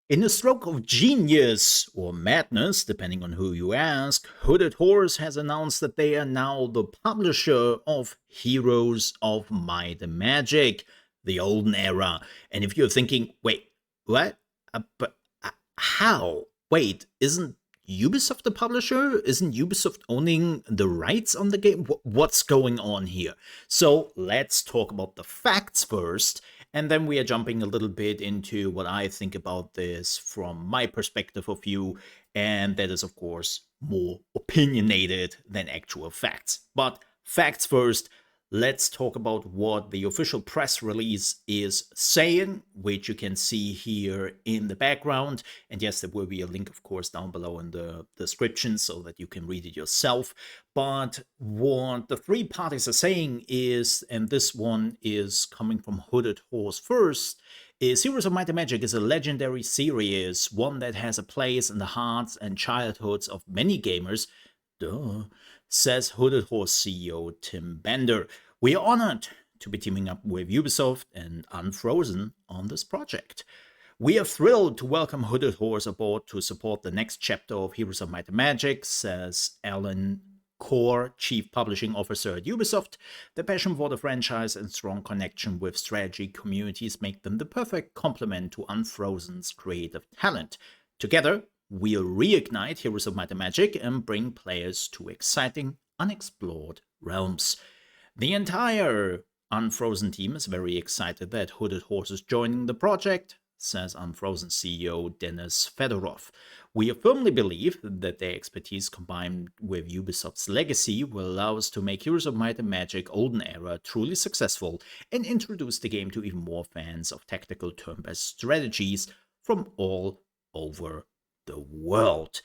In a stroke of genius or madness, depending on who you ask, Hooded Horse has announced that they are now the publisher of Heroes of Might and Magic, the Olden era. And if you're thinking, wait, what? How? Wait, isn't Ubisoft the publisher? Isn't Ubisoft owning the rights on the game? What's going on here? So let's talk about the facts first, and then we are jumping a little bit into what I think about this from my perspective of view, and that is, of course, more opinionated than actual facts. But facts first, let's talk about what the official press release is saying, which you can see here in the background. And yes, there will be a link, of course, down below in the description so that you can read it yourself. But what the three parties are saying is, and this one is coming from Hooded Horse first, is Heroes of Might and Magic is a legendary series, one that has a place in the hearts and childhoods of many gamers. Duh, says Hooded Horse CEO Tim Bender. We are honored to be teaming up with Ubisoft and Unfrozen on this project. We are thrilled to welcome Hooded Horse aboard to support the next chapter of Heroes of Might and Magic, says Alan Core, Chief Publishing Officer at Ubisoft. Their passion for the franchise and strong connection with strategy communities make them the perfect complement to Unfrozen's creative talent. Together, we'll reignite Heroes of Might and Magic and bring players to exciting, unexplored realms. The entire Unfrozen team is very excited that Hooded Horse is joining the project, says Unfrozen CEO Denis Fedorov. We firmly believe that their expertise combined with Ubisoft's legacy will allow us to make Heroes of Might and Magic Olden Era truly successful and introduce the game to even more fans of tactical turn-based strategies from all over the world.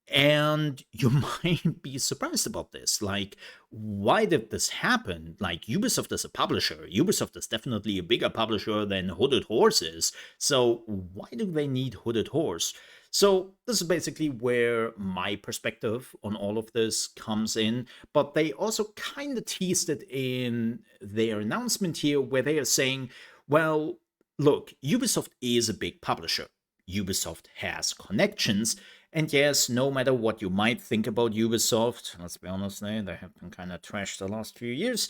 And you might be surprised about this. Like, why did this happen? Like, Ubisoft is a publisher. Ubisoft is definitely a bigger publisher than Hooded Horse is. So why do they need Hooded Horse? So this is basically where my perspective on all of this comes in. But they also kind of teased it in their announcement here, where they are saying, well, look, Ubisoft is a big publisher. Ubisoft has connections. And yes, no matter what you might think about Ubisoft, let's be honest, they have been kind of trashed the last few years.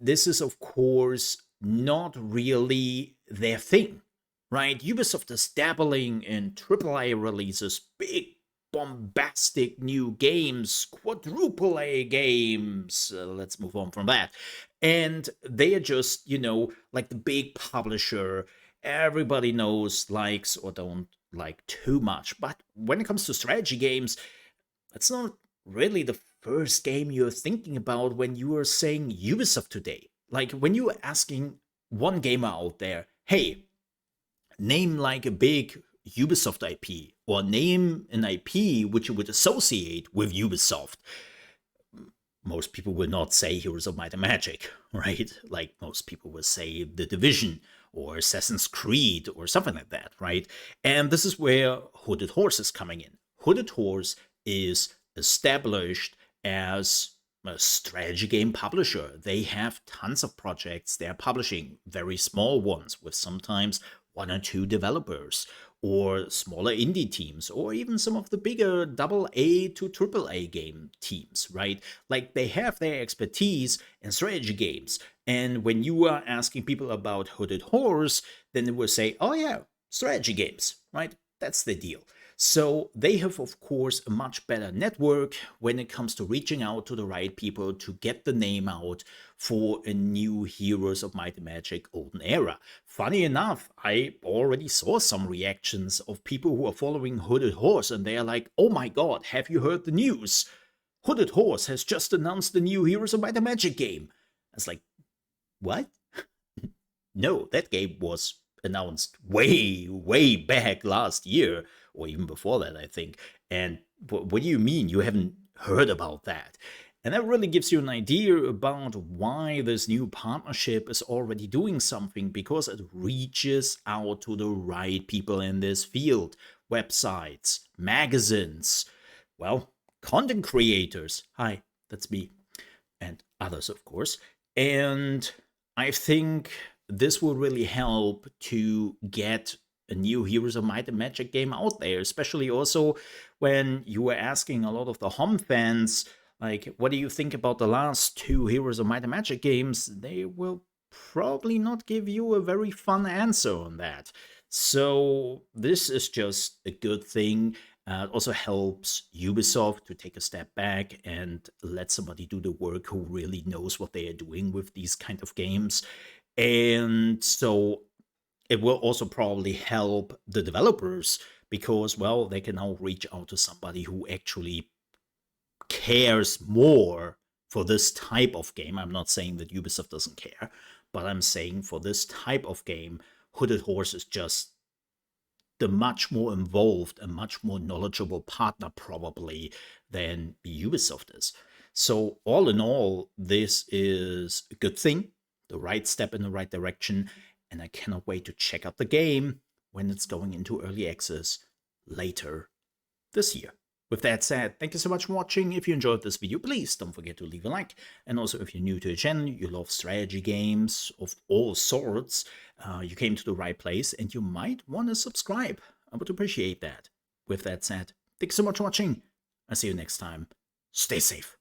This is, of course, not really their thing, right? Ubisoft is dabbling in AAA releases, big, bombastic new games, quadruple A games. Let's move on from that. And they are just, like the big publisher everybody knows, likes, or don't like too much. But when it comes to strategy games, that's not really the first game you're thinking about when you are saying Ubisoft today. Like when you are asking one gamer out there, hey, name like a big Ubisoft IP, or name an IP which you would associate with Ubisoft. Most people will not say Heroes of Might and Magic, right? Like most people will say The Division or Assassin's Creed or something like that, right? And this is where Hooded Horse is coming in. Hooded Horse is established as a strategy game publisher. They have tons of projects they're publishing, very small ones with sometimes one or two developers, or smaller indie teams, or even some of the bigger AA to AAA game teams, right? Like they have their expertise in strategy games. And when you are asking people about Hooded Horse, then they will say, oh yeah, strategy games, right? That's the deal. So they have, of course, a much better network when it comes to reaching out to the right people to get the name out for a new Heroes of Might and Magic Olden Era. Funny enough, I already saw some reactions of people who are following Hooded Horse, and they are like, oh my god, have you heard the news? Hooded Horse has just announced the new Heroes of Might and Magic game. It's like, what? No, that game was announced way, way back last year, or even before that, I think. And what do you mean you haven't heard about that? And that really gives you an idea about why this new partnership is already doing something, because it reaches out to the right people in this field. Websites, magazines, well, content creators. Hi, that's me. And others, of course. And I think this will really help to get a new Heroes of Might and Magic game out there, especially also when you were asking a lot of the HoMM fans, like, what do you think about the last two Heroes of Might and Magic games? They will probably not give you a very fun answer on that. So this is just a good thing. It also helps Ubisoft to take a step back and let somebody do the work who really knows what they are doing with these kind of games. And so it will also probably help the developers because, well, they can now reach out to somebody who actually cares more for this type of game. I'm not saying that Ubisoft doesn't care, but I'm saying for this type of game, Hooded Horse is just the much more involved and much more knowledgeable partner probably than Ubisoft is. So all in all, this is a good thing, the right step in the right direction, and I cannot wait to check out the game when it's going into early access later this year. With that said, thank you so much for watching. If you enjoyed this video, please don't forget to leave a like. And also, if you're new to the channel, you love strategy games of all sorts, you came to the right place and you might want to subscribe. I would appreciate that. With that said, thanks so much for watching. I'll see you next time. Stay safe.